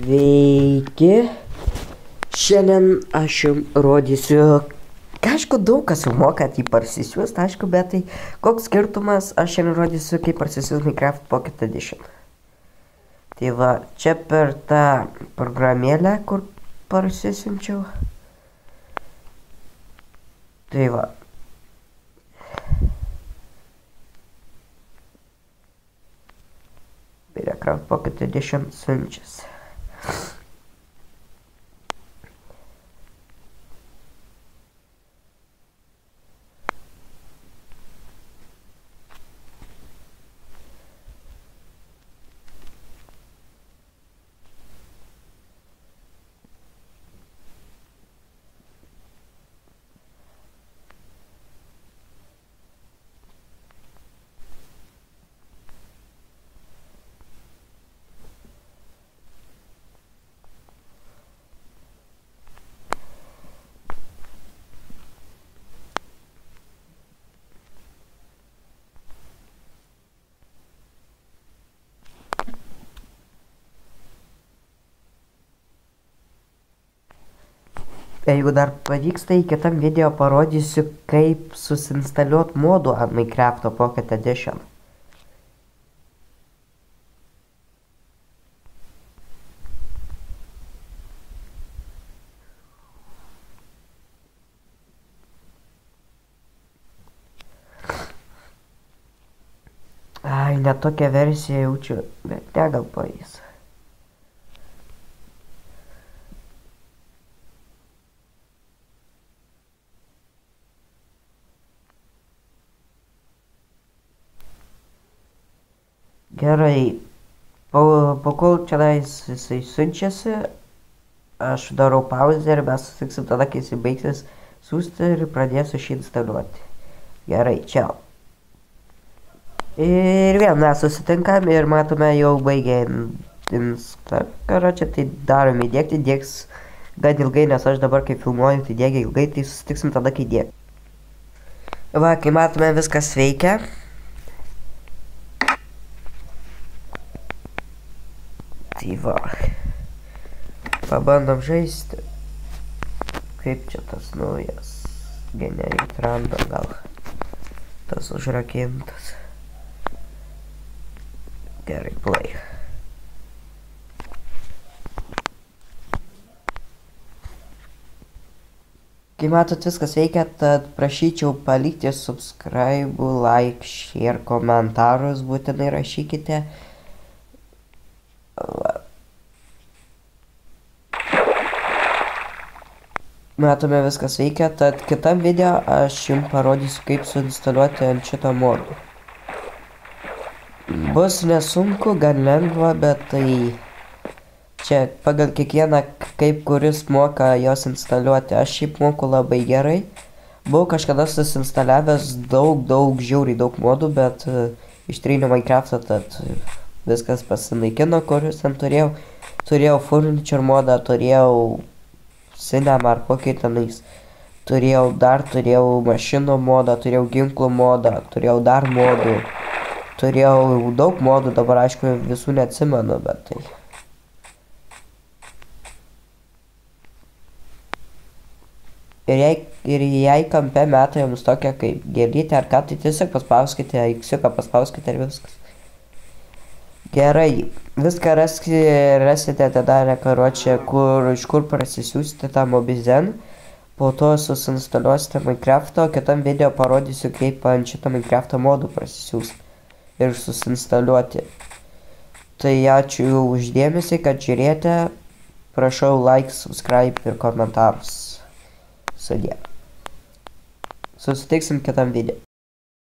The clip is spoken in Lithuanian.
Sveiki. Šiandien aš jums rodysiu, aišku, daug kas jau moka jį parsisiųst, aišku, bet tai koks skirtumas, aš šiandien rodysiu, kaip parsisiųst Minecraft Pocket Edition. Tai va, čia per tą programėlę, kur parsisiunčiau. Tai va. Minecraft Pocket Edition siunčiasi. Jeigu dar pavyks, tai kitam video parodysiu, kaip susinstaliuot modų ant Minecraft Pocket Edition. Ai, net tokią versiją jaučiu, bet ne, gal pavyks. Gerai, po kol čianais jisai siunčiasi, aš darau pauzę ir mes susitiksim tada, kai jisai baigsis siųsti ir pradėsiu šį instaliuoti. Gerai, čiau. Ir vėl mes susitinkam ir matome jau baigę instaliuoti, tai darom įdėkti, dėks gan ilgai, nes aš dabar kai filmuoju, tai dėgia ilgai, tai susitiksim tada, kai dėg. Va, kai matome viskas veikia. Tai va, pabandom žaisti, kaip čia tas naujas, generate random gal, tas užrakintas, gerai, play. Kai matot viskas veikia, tad prašyčiau palikti subscribe, like, share, komentarus, būtinai rašykite. Matome viskas veikia, tad kitam video aš jums parodysiu, kaip suinstaliuoti ant šito modo. Bus nesunku, gan lengva, bet tai čia pagal kiekvieną, kaip kuris moka jos instaliuoti. Aš šiaip moku labai gerai. Buvau kažkada susinstaliavęs žiauriai daug modų, bet ištryniau Minecraftą, tad viskas pasinaikino, kuriuos ten turėjau. Turėjau furniture modą, turėjau cinema ar kokį tenais. Turėjau mašinų modą, turėjau ginklų modą, turėjau dar modų. Turėjau daug modų, dabar aišku visų neatsimenu, bet tai. Ir jei kampe meta jums tokia kaip gėlytė ar ką, tai tiesiog paspauskite, X-iuką paspauskite ir viskas. Gerai, viską rasite tada karočią, iš kur prasisiųsite tą Mobizen. Po to susinstaliuosite Minecraft'o, kitam video parodysiu, kaip ant šito Minecraft'o modų prasisiųsti ir susinstaliuoti. Tai ačiū uždėmesį, kad žiūrėjote. Prašau like, subscribe ir komentarus. Sudie. Susitiksim kitam video.